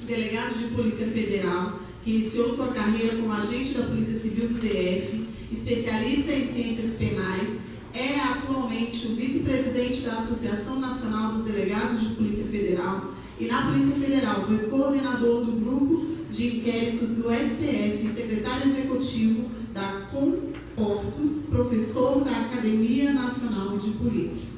delegado de Polícia Federal, que iniciou sua carreira como agente da Polícia Civil do DF, especialista em ciências penais, é atualmente o vice-presidente da Associação Nacional dos Delegados de Polícia Federal e na Polícia Federal foi coordenador do grupo de inquéritos do STF, secretário executivo da Comportos, professor da Academia Nacional de Polícia.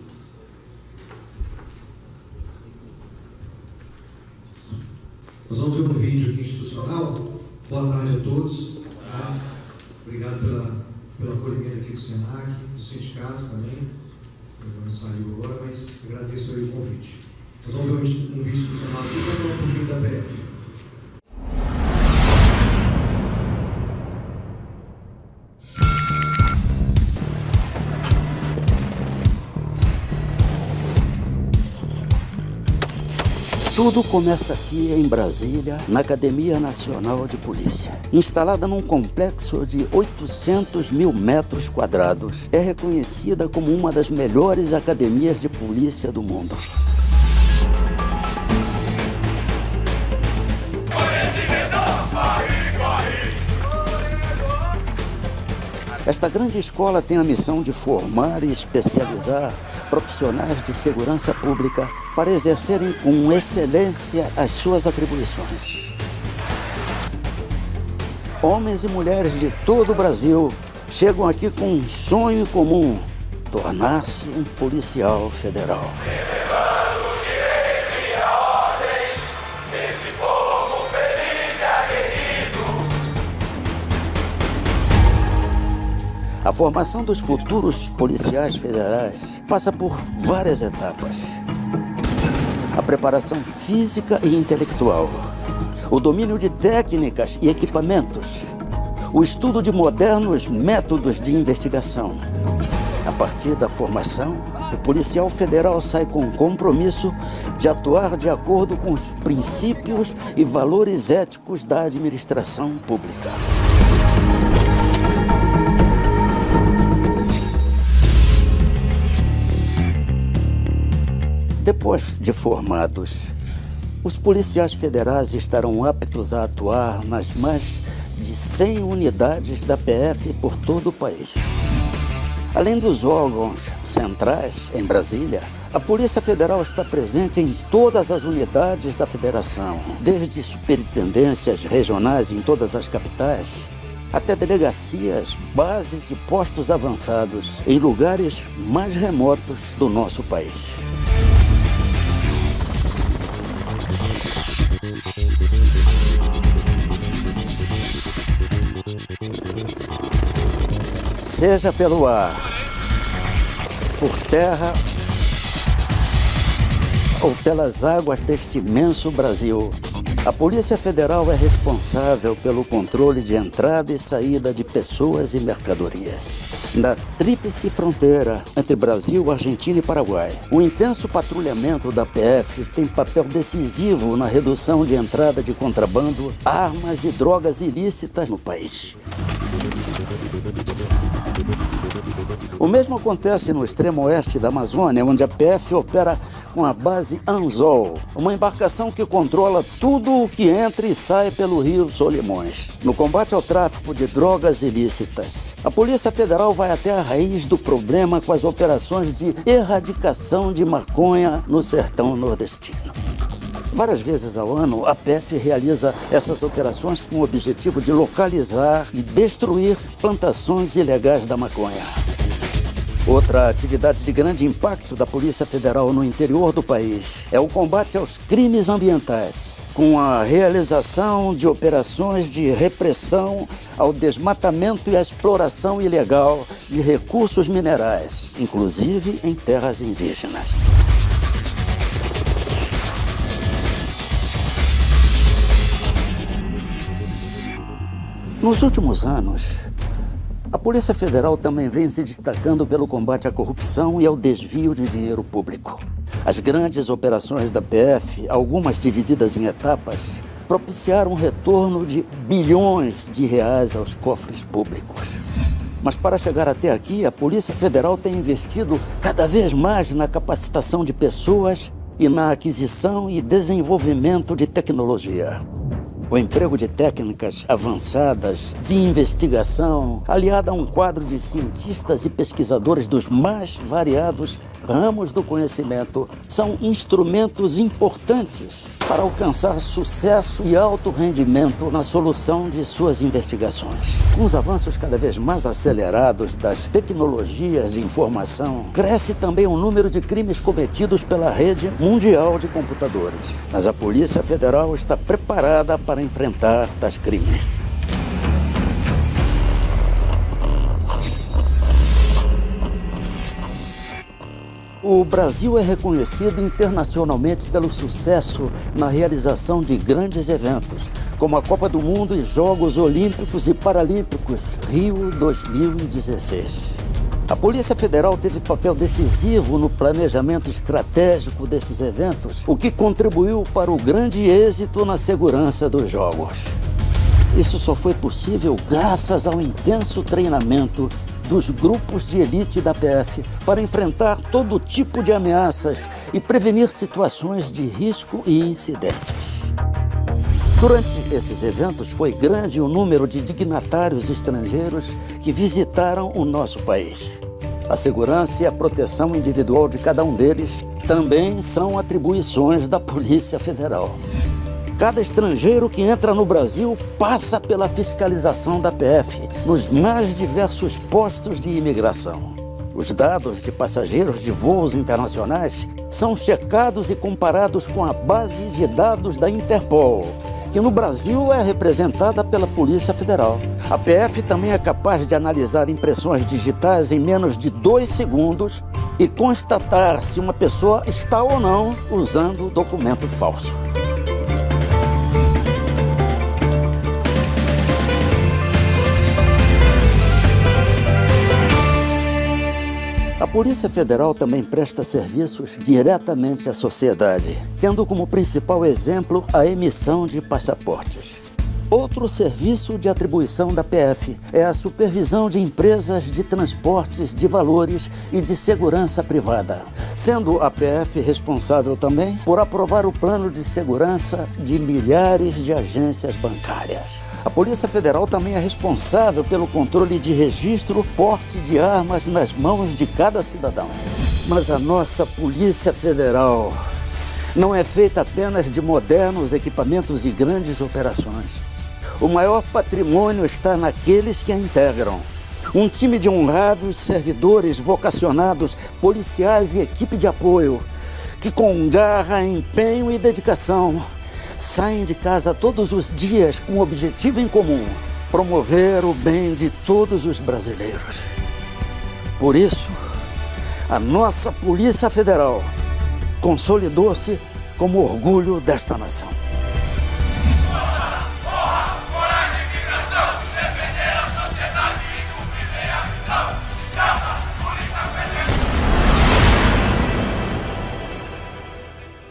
Nós vamos ver um vídeo aqui institucional. Boa tarde a todos. Obrigado pelo acolhimento aqui do SENAC, do sindicato também. Eu não saiu agora, mas agradeço aí o convite. Nós vamos ver um vídeo institucional aqui para falar um pouquinho da PF. Tudo começa aqui em Brasília, na Academia Nacional de Polícia. Instalada num complexo de 800 mil metros quadrados, é reconhecida como uma das melhores academias de polícia do mundo. Esta grande escola tem a missão de formar e especializar profissionais de segurança pública para exercerem com excelência as suas atribuições. Homens e mulheres de todo o Brasil chegam aqui com um sonho comum: tornar-se um policial federal. A formação dos futuros policiais federais passa por várias etapas. A preparação física e intelectual, o domínio de técnicas e equipamentos, o estudo de modernos métodos de investigação. A partir da formação, o policial federal sai com o compromisso de atuar de acordo com os princípios e valores éticos da administração pública. Depois de formados, os policiais federais estarão aptos a atuar nas mais de 100 unidades da PF por todo o país. Além dos órgãos centrais em Brasília, a Polícia Federal está presente em todas as unidades da Federação, desde superintendências regionais em todas as capitais, até delegacias, bases e postos avançados em lugares mais remotos do nosso país. Seja pelo ar, por terra ou pelas águas deste imenso Brasil, a Polícia Federal é responsável pelo controle de entrada e saída de pessoas e mercadorias. Na tríplice fronteira entre Brasil, Argentina e Paraguai, o intenso patrulhamento da PF tem papel decisivo na redução de entrada de contrabando, armas e drogas ilícitas no país. O mesmo acontece no extremo oeste da Amazônia, onde a PF opera com a base Anzol, uma embarcação que controla tudo o que entra e sai pelo rio Solimões. No combate ao tráfico de drogas ilícitas, a Polícia Federal vai até a raiz do problema com as operações de erradicação de maconha no sertão nordestino. Várias vezes ao ano, a PF realiza essas operações com o objetivo de localizar e destruir plantações ilegais da maconha. Outra atividade de grande impacto da Polícia Federal no interior do país é o combate aos crimes ambientais, com a realização de operações de repressão ao desmatamento e à exploração ilegal de recursos minerais, inclusive em terras indígenas. Nos últimos anos, a Polícia Federal também vem se destacando pelo combate à corrupção e ao desvio de dinheiro público. As grandes operações da PF, algumas divididas em etapas, propiciaram o retorno de bilhões de reais aos cofres públicos. Mas para chegar até aqui, a Polícia Federal tem investido cada vez mais na capacitação de pessoas e na aquisição e desenvolvimento de tecnologia. O emprego de técnicas avançadas de investigação, aliado a um quadro de cientistas e pesquisadores dos mais variados ramos do conhecimento, são instrumentos importantes para alcançar sucesso e alto rendimento na solução de suas investigações. Com os avanços cada vez mais acelerados das tecnologias de informação, cresce também o número de crimes cometidos pela rede mundial de computadores. Mas a Polícia Federal está preparada para enfrentar tais crimes. O Brasil é reconhecido internacionalmente pelo sucesso na realização de grandes eventos, como a Copa do Mundo e Jogos Olímpicos e Paralímpicos Rio 2016. A Polícia Federal teve papel decisivo no planejamento estratégico desses eventos, o que contribuiu para o grande êxito na segurança dos Jogos. Isso só foi possível graças ao intenso treinamento dos grupos de elite da PF para enfrentar todo tipo de ameaças e prevenir situações de risco e incidentes. Durante esses eventos, foi grande o número de dignatários estrangeiros que visitaram o nosso país. A segurança e a proteção individual de cada um deles também são atribuições da Polícia Federal. Cada estrangeiro que entra no Brasil passa pela fiscalização da PF nos mais diversos postos de imigração. Os dados de passageiros de voos internacionais são checados e comparados com a base de dados da Interpol, que no Brasil é representada pela Polícia Federal. A PF também é capaz de analisar impressões digitais em menos de 2 segundos e constatar se uma pessoa está ou não usando documento falso. A Polícia Federal também presta serviços diretamente à sociedade, tendo como principal exemplo a emissão de passaportes. Outro serviço de atribuição da PF é a supervisão de empresas de transportes de valores e de segurança privada, sendo a PF responsável também por aprovar o plano de segurança de milhares de agências bancárias. A Polícia Federal também é responsável pelo controle de registro, porte de armas nas mãos de cada cidadão. Mas a nossa Polícia Federal não é feita apenas de modernos equipamentos e grandes operações. O maior patrimônio está naqueles que a integram. Um time de honrados servidores vocacionados, policiais e equipe de apoio, que com garra, empenho e dedicação saem de casa todos os dias com um objetivo em comum: promover o bem de todos os brasileiros. Por isso, a nossa Polícia Federal consolidou-se como orgulho desta nação.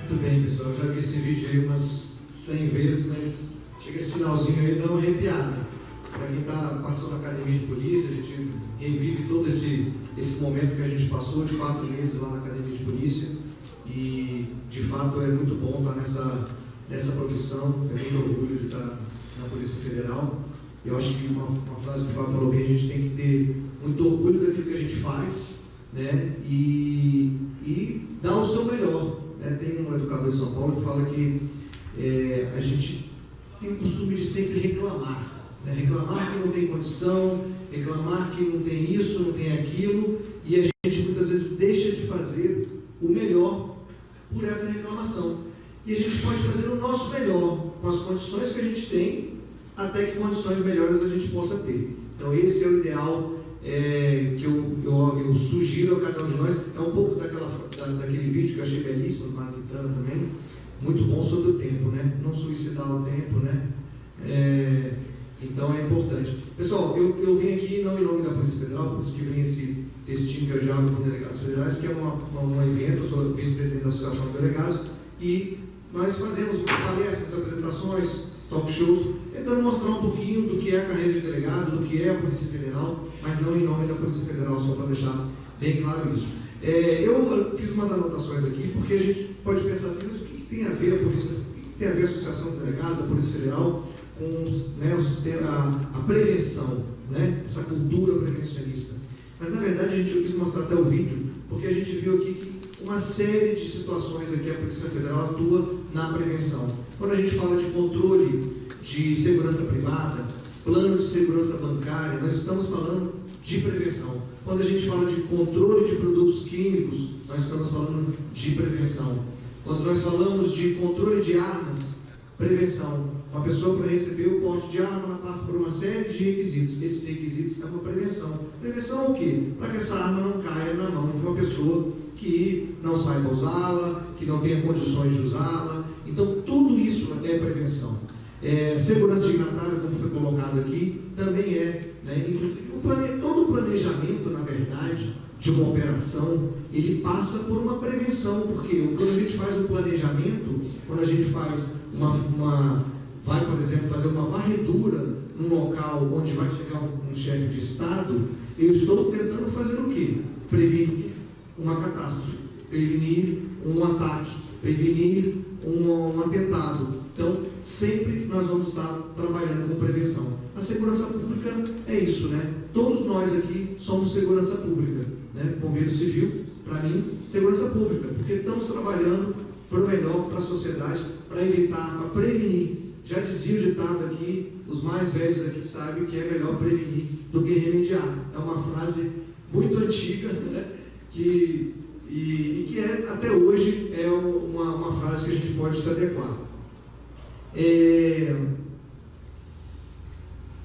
Muito bem, pessoal, eu já vi esse vídeo aí umas 100 vezes, mas chega esse finalzinho aí e dá uma arrepiada. Para quem passou na academia de polícia, a gente revive todo esse momento que a gente passou de 4 meses lá na academia de polícia, e de fato é muito bom estar nessa profissão. Tenho muito orgulho de estar na Polícia Federal. Eu acho que uma frase que o Fábio falou bem: a gente tem que ter muito orgulho daquilo que a gente faz, né? E dar o seu melhor, né? Tem um educador de São Paulo que fala que a gente tem o costume de sempre reclamar, né? Reclamar que não tem condição, reclamar que não tem isso, não tem aquilo, e a gente muitas vezes deixa de fazer o melhor por essa reclamação. E a gente pode fazer o nosso melhor com as condições que a gente tem, até que condições melhores a gente possa ter. Então esse é o ideal que eu sugiro a cada um de nós. É um pouco daquele vídeo que eu achei belíssimo, do Marmitano também, muito bom, sobre o tempo, né? Não suicidar o tempo, né? Então é importante. Pessoal, eu vim aqui não em nome da Polícia Federal, por isso que vem esse textinho que eu dialogo com delegados federais, que é um evento. Eu sou vice-presidente da Associação de Delegados, e nós fazemos palestras, apresentações, talk shows, tentando mostrar um pouquinho do que é a carreira de delegado, do que é a Polícia Federal, mas não em nome da Polícia Federal, só para deixar bem claro isso. Eu fiz umas anotações aqui, porque a gente pode pensar assim, mas o que tem a ver a polícia, o que tem a ver a Associação dos Delegados, a Polícia Federal, com, né, o sistema, a prevenção, né, essa cultura prevencionista? Mas, na verdade, eu quis mostrar até o vídeo, porque a gente viu aqui que uma série de situações aqui a Polícia Federal atua na prevenção. Quando a gente fala de controle de segurança privada, plano de segurança bancária, nós estamos falando de prevenção. Quando a gente fala de controle de produtos químicos, nós estamos falando de prevenção. Quando nós falamos de controle de armas, prevenção. Uma pessoa, para receber o porte de arma, ela passa por uma série de requisitos. Esses requisitos é uma prevenção. Prevenção é o quê? Para que essa arma não caia na mão de uma pessoa que não saiba usá-la, que não tenha condições de usá-la. Então, tudo isso é prevenção. Segurança dignatária, como foi colocado aqui, também é. Né? Todo o planejamento, na verdade, de uma operação, ele passa por uma prevenção, porque quando a gente faz um planejamento, quando a gente faz vai, por exemplo, fazer uma varredura num local onde vai chegar um chefe de Estado, eu estou tentando fazer o quê? Prevenir uma catástrofe, prevenir um ataque, prevenir um atentado. Então, sempre nós vamos estar trabalhando com prevenção. A segurança pública é isso, né? Todos nós aqui somos segurança pública, né? Bombeiro Civil, para mim, segurança pública, porque estamos trabalhando para o melhor, para a sociedade, para evitar, para prevenir. Já dizia o ditado aqui, os mais velhos aqui sabem que é melhor prevenir do que remediar. É uma frase muito antiga, né? que até hoje é uma frase que a gente pode se adequar.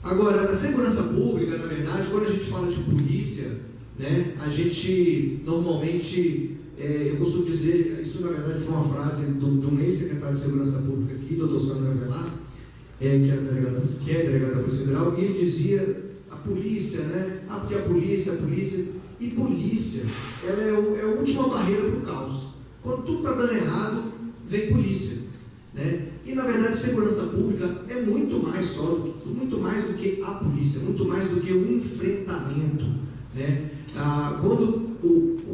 Agora, a segurança pública, na verdade, quando a gente fala de polícia, né, a gente normalmente, eu costumo dizer, isso na verdade foi uma frase do ex-secretário de Segurança Pública aqui, doutor Sandro Avelar, que é delegado da Polícia Federal, e ele dizia, a polícia, né, porque a polícia, e polícia, ela é a última barreira para o caos. Quando tudo está dando errado, vem polícia, né? E na verdade, segurança pública é muito mais do que a polícia, muito mais do que o enfrentamento, né? Quando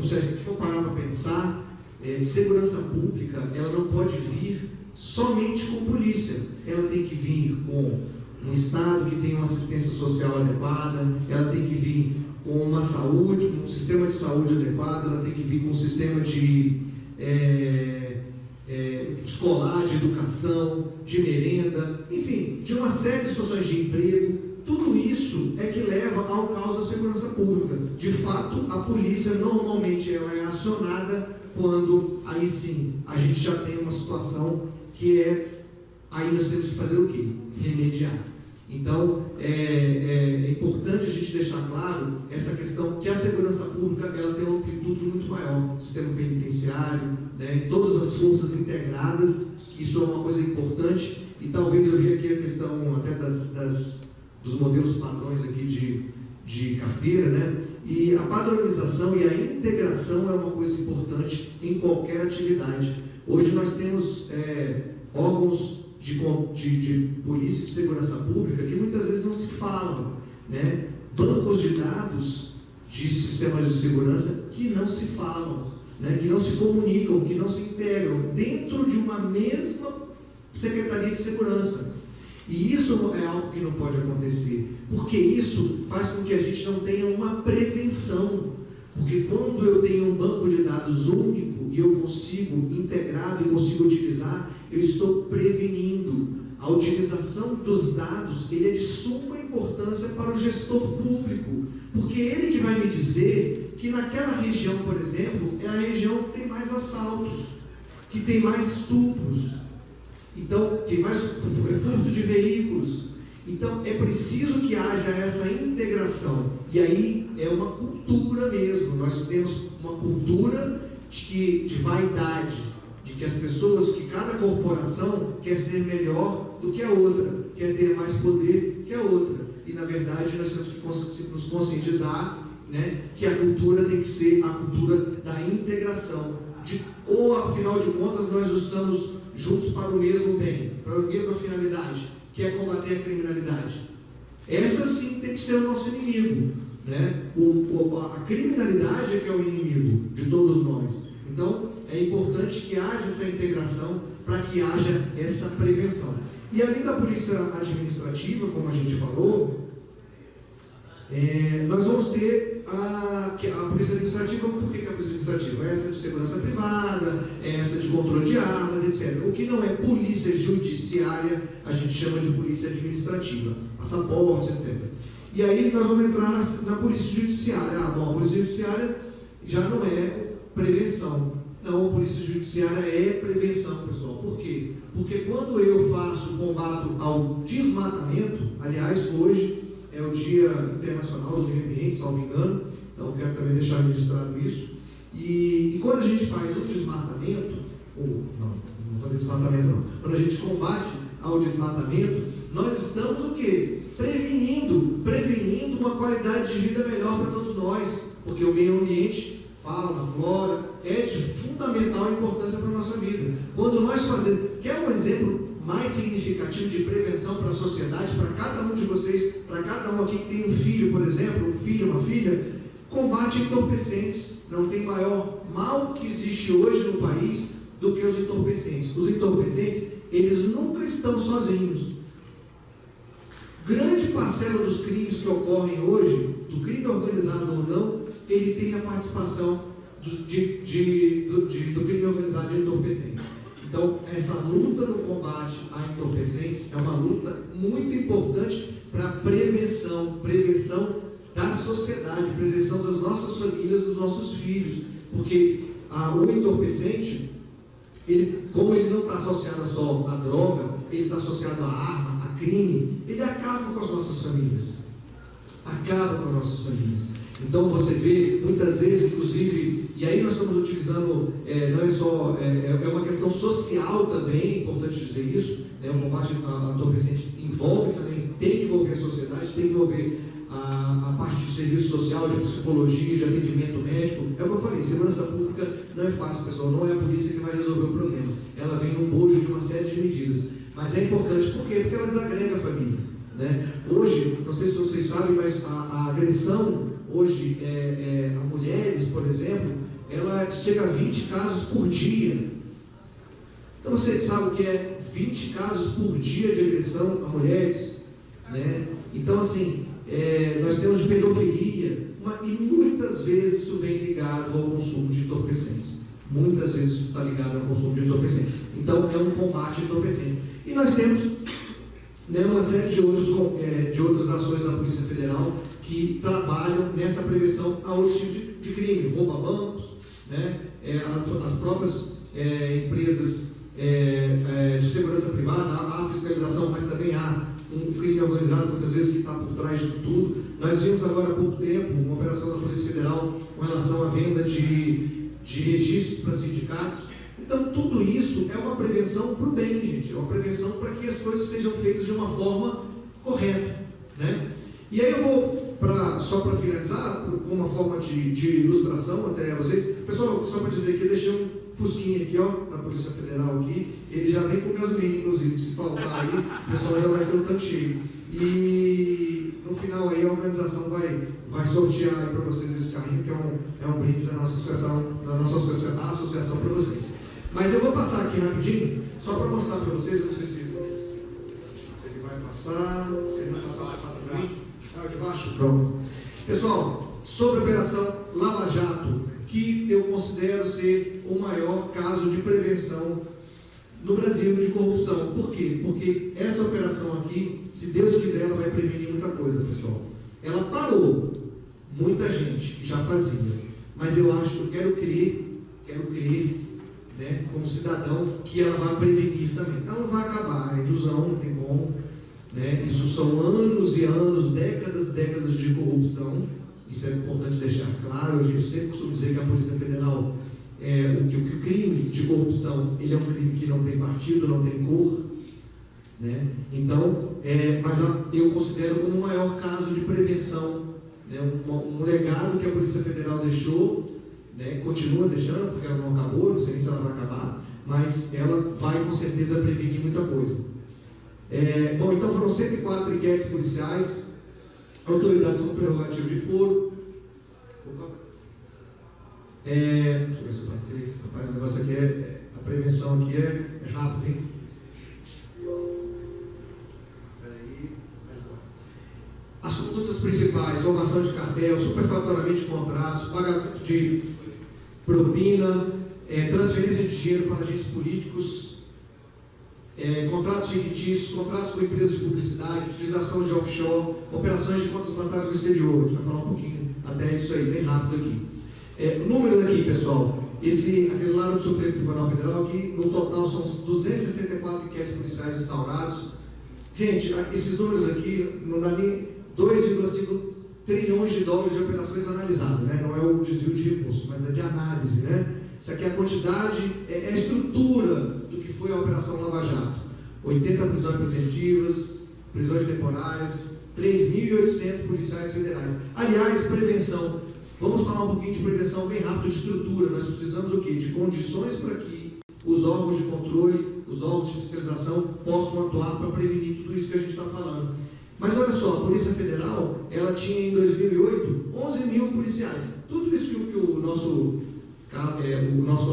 se a gente for parar para pensar, segurança pública, ela não pode vir somente com polícia, ela tem que vir com um Estado que tenha uma assistência social adequada, ela tem que vir com uma saúde, um sistema de saúde adequado, ela tem que vir com um sistema de escolar, de educação, de merenda, enfim, de uma série de situações de emprego. Tudo isso é que leva ao caos da segurança pública. De fato, a polícia normalmente ela é acionada quando, aí sim, a gente já tem uma situação que aí nós temos que fazer o quê? Remediar. Então, é importante a gente deixar claro essa questão que a segurança pública ela tem uma amplitude muito maior, sistema penitenciário, né, todas as forças integradas, que isso é uma coisa importante, e talvez eu vi aqui a questão até dos modelos padrões aqui de carteira, né, e a padronização e a integração é uma coisa importante em qualquer atividade. Hoje nós temos órgãos de polícia e de segurança pública que muitas vezes não se falam, né? Bancos de dados de sistemas de segurança que não se falam, né? Que não se comunicam, que não se integram dentro de uma mesma Secretaria de Segurança. E isso é algo que não pode acontecer, porque isso faz com que a gente não tenha uma prevenção. Porque quando eu tenho um banco de dados único e eu consigo integrado e consigo utilizar, eu estou prevenindo. A utilização dos dados, ele é de suma importância para o gestor público, porque ele que vai me dizer que naquela região, por exemplo, é a região que tem mais assaltos, que tem mais estupros, então tem mais furto de veículos. Então é preciso que haja essa integração, e aí é uma cultura mesmo. Nós temos uma cultura de vaidade, de que as pessoas, que cada corporação quer ser melhor do que a outra, quer ter mais poder que a outra, e na verdade nós temos que nos conscientizar, né, que a cultura tem que ser a cultura da integração, ou afinal de contas nós estamos juntos para o mesmo bem, para a mesma finalidade, que é combater a criminalidade. Essa sim tem que ser o nosso inimigo, né? A criminalidade é que é o inimigo de todo Então, é importante que haja essa integração para que haja essa prevenção. E além da polícia administrativa, como a gente falou, nós vamos ter a polícia administrativa. Por que a polícia administrativa? Essa de segurança privada, essa de controle de armas, etc. O que não é polícia judiciária, a gente chama de polícia administrativa, passaportes, etc. E aí nós vamos entrar na polícia judiciária. A polícia judiciária já não é prevenção. Não, a polícia judiciária é prevenção, pessoal. Por quê? Porque quando eu faço combate ao desmatamento, aliás, hoje é o Dia Internacional do Meio Ambiente, salvo engano, então quero também deixar registrado isso. E quando a gente faz o desmatamento, não vou fazer desmatamento não, quando a gente combate ao desmatamento, nós estamos o quê? Prevenindo uma qualidade de vida melhor para todos nós, porque o meio ambiente, fauna, flora, é de fundamental importância para a nossa vida. Quando nós fazemos, quer um exemplo mais significativo de prevenção para a sociedade, para cada um de vocês, para cada um aqui que tem um filho, por exemplo, um filho, uma filha, combate entorpecentes. Não tem maior mal que existe hoje no país do que os entorpecentes. Os entorpecentes, eles nunca estão sozinhos. Grande parcela dos crimes que ocorrem hoje, do crime organizado ou não, ele tem a participação do crime organizado de entorpecentes. Então, essa luta no combate a entorpecentes é uma luta muito importante para a prevenção da sociedade, prevenção das nossas famílias, dos nossos filhos, porque o entorpecente, como ele não está associado só à droga, ele está associado à arma, a crime, ele acaba com as nossas famílias. Então você vê, muitas vezes, inclusive, e aí nós estamos utilizando, não é só, é uma questão social também, é importante dizer isso, né? O combate a entorpecentes envolve também, tem que envolver a sociedade, tem que envolver a parte de serviço social, de psicologia, de atendimento médico. É o que eu falei, segurança pública não é fácil, pessoal, não é a polícia que vai resolver o problema, ela vem num bojo de uma série de medidas, mas é importante, por quê? Porque ela desagrega a família, né? Hoje, não sei se vocês sabem, mas a agressão hoje, a mulheres, por exemplo, ela chega a 20 casos por dia. Então você sabe o que é 20 casos por dia de agressão a mulheres, né? Então assim, nós temos pedofilia, e muitas vezes isso vem ligado ao consumo de entorpecentes. Muitas vezes isso está ligado ao consumo de entorpecentes. Então é um combate a entorpecentes. E nós temos, né, uma série de outras ações da Polícia Federal que trabalham nessa prevenção a outros tipos de crime, rouba bancos, né, as próprias empresas de segurança privada, há fiscalização, mas também há um crime organizado, muitas vezes, que está por trás disso tudo. Nós vimos agora há pouco tempo uma operação da Polícia Federal com relação à venda de registros para sindicatos. Então, tudo isso é uma prevenção para o bem, gente, é uma prevenção para que as coisas sejam feitas de uma forma correta, né? E aí eu vou, só para finalizar, com uma forma de ilustração até vocês. Pessoal, só para dizer que eu deixei um fusquinha aqui, ó, da Polícia Federal aqui, ele já vem com gasolina, inclusive, se faltar aí, o pessoal já vai ter o tanque cheio. E no final aí a organização vai sortear aí para vocês esse carrinho, que é um brinde da nossa associação para vocês. Mas eu vou passar aqui rapidinho, só para mostrar para vocês, eu não sei se ele vai passar, se ele não passar, você passa para mim? De baixo? Pronto. Pessoal, sobre a Operação Lava Jato, que eu considero ser o maior caso de prevenção no Brasil de corrupção. Por quê? Porque essa operação aqui, se Deus quiser, ela vai prevenir muita coisa, pessoal. Ela parou muita gente que já fazia, mas eu quero crer, né, como cidadão, que ela vai prevenir também. Ela não vai acabar, é ilusão, não tem como. Né? Isso são anos e anos, décadas de corrupção. Isso é importante deixar claro. A gente sempre costuma dizer que a Polícia Federal, que o crime de corrupção, ele é um crime que não tem partido, não tem cor, né? Então, mas eu considero como o maior caso de prevenção, né? Um legado que a Polícia Federal deixou, né? Continua deixando, porque ela não acabou, não sei nem se ela vai acabar, mas ela vai com certeza prevenir muita coisa. Bom, então foram 104 inquéritos policiais, autoridades com prerrogativa de foro, Deixa eu ver se eu passei. Rapaz, o negócio aqui a prevenção aqui é rápido, hein? Peraí. As condutas principais: formação de cartel, superfaturamento de contratos, pagamento de propina, transferência de dinheiro para agentes políticos, contratos fictícios, contratos com empresas de publicidade, utilização de offshore, operações de contas bancárias no exterior. A gente vai falar um pouquinho até isso aí, bem rápido aqui. O número aqui, pessoal, aquele lá do Supremo Tribunal Federal, aqui no total são 264 inquéritos policiais instaurados. Gente, esses números aqui não dá nem 2,5 trilhões de dólares de operações analisadas, né? Não é o desvio de recursos, mas é de análise, né? Isso aqui é a quantidade, é a estrutura do que foi a Operação Lava Jato. 80 prisões preventivas, prisões temporárias, 3.800 policiais federais. Aliás, prevenção. Vamos falar um pouquinho de prevenção bem rápido, de estrutura. Nós precisamos o quê? De condições para que os órgãos de controle, os órgãos de fiscalização possam atuar para prevenir tudo isso que a gente está falando. Mas olha só, a Polícia Federal, ela tinha em 2008 11 mil policiais. Tudo isso que o nosso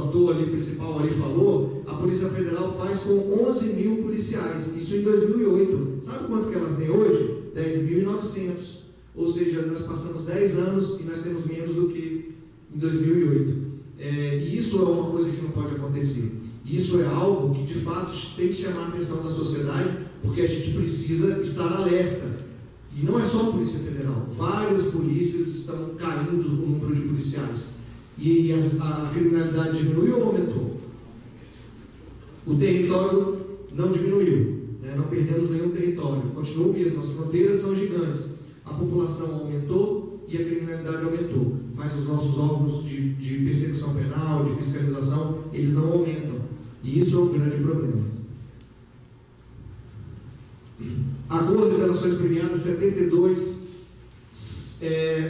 ator ali, principal ali falou, a Polícia Federal faz com 11 mil policiais. Isso em 2008. Sabe quanto que elas têm hoje? 10.900. Ou seja, nós passamos 10 anos e nós temos menos do que em 2008. E isso é uma coisa que não pode acontecer. Isso é algo que, de fato, tem que chamar a atenção da sociedade, porque a gente precisa estar alerta. E não é só a Polícia Federal. Várias polícias estão caindo o número de policiais. E a criminalidade diminuiu ou aumentou? O território não diminuiu, né? Não perdemos nenhum território. Continua o mesmo, as fronteiras são gigantes. A população aumentou e a criminalidade aumentou. Mas os nossos órgãos de persecução penal, de fiscalização, eles não aumentam. E isso é um grande problema. Acordo de delações premiadas,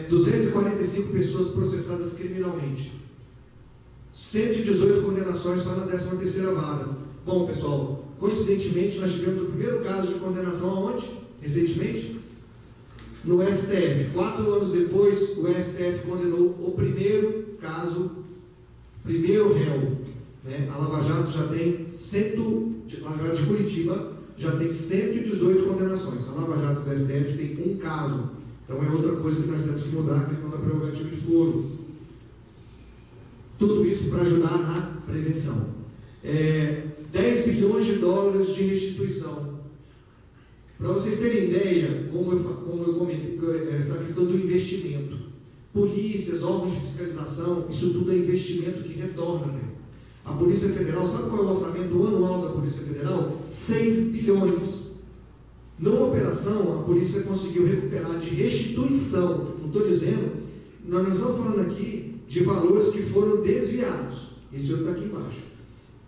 245 pessoas processadas criminalmente. 118 condenações só na 13ª vara. Bom, pessoal, coincidentemente nós tivemos o primeiro caso de condenação aonde? Recentemente? No STF. 4 anos depois, o STF condenou o primeiro caso, primeiro réu. Né? A Lava Jato já tem a Lava Jato de Curitiba já tem 118 condenações. A Lava Jato do STF tem um caso. Então é outra coisa que nós temos que mudar, a questão da prerrogativa de foro. Tudo isso para ajudar na prevenção. 10 bilhões de dólares de restituição. Para vocês terem ideia, como eu comentei, essa questão do investimento. Polícias, órgãos de fiscalização, isso tudo é investimento que retorna, né? A Polícia Federal, sabe qual é o orçamento anual da Polícia Federal? 6 bilhões. Numa operação, a polícia conseguiu recuperar de restituição. Não estou dizendo, nós não estamos falando aqui de valores que foram desviados. Esse outro está aqui embaixo.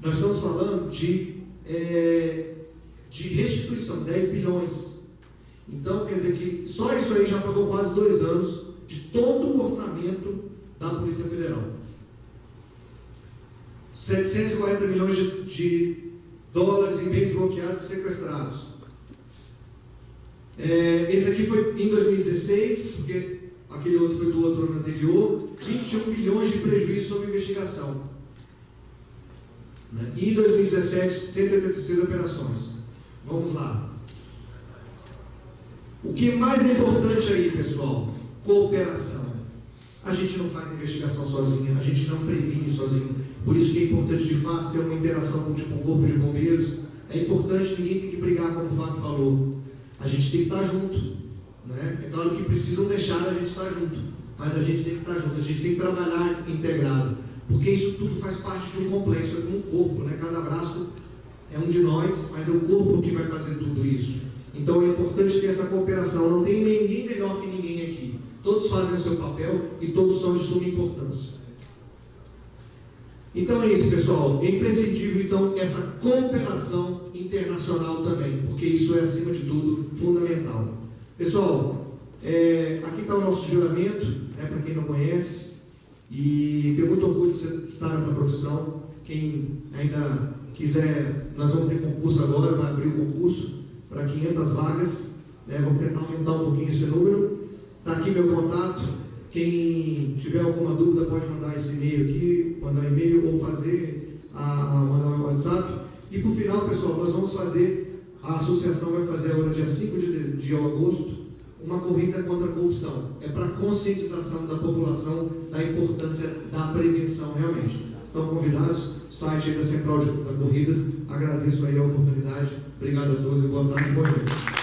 Nós estamos falando de restituição, 10 bilhões. Então, quer dizer que só isso aí já pagou quase 2 anos de todo o orçamento da Polícia Federal. 740 milhões de dólares em bens bloqueados e sequestrados. Esse aqui foi em 2016, porque aquele outro foi do outro ano anterior. 21 bilhões de prejuízo sobre investigação. E em 2017, 186 operações. Vamos lá. O que mais é importante aí, pessoal? Cooperação. A gente não faz investigação sozinho, a gente não previne sozinho. Por isso que é importante, de fato, ter uma interação com o Corpo de Bombeiros. É importante, ninguém tem que brigar, como o Fábio falou. A gente tem que estar junto. Né? É claro que precisam deixar a gente estar junto, mas a gente tem que estar junto, a gente tem que trabalhar integrado. Porque isso tudo faz parte de um complexo, é como um corpo, né? Cada braço é um de nós, mas é o corpo que vai fazer tudo isso. Então é importante ter essa cooperação. Não tem ninguém melhor que ninguém aqui. Todos fazem o seu papel e todos são de suma importância. Então é isso, pessoal. É imprescindível, então, essa cooperação internacional também, porque isso é, acima de tudo, fundamental. Pessoal, aqui está o nosso juramento, né, para quem não conhece, e tenho muito orgulho de estar nessa profissão. Quem ainda quiser, nós vamos ter concurso agora, vai abrir o concurso para 500 vagas, né, vamos tentar aumentar um pouquinho esse número. Está aqui meu contato, Quem tiver alguma dúvida pode mandar esse e-mail aqui, mandar um e-mail ou mandar um WhatsApp. E por final, pessoal, nós vamos fazer, a associação vai fazer agora, dia 5 de agosto, uma corrida contra a corrupção. É para conscientização da população da importância da prevenção realmente. Estão convidados, site aí da Central de Corridas. Agradeço aí a oportunidade. Obrigado a todos e boa tarde, boa noite.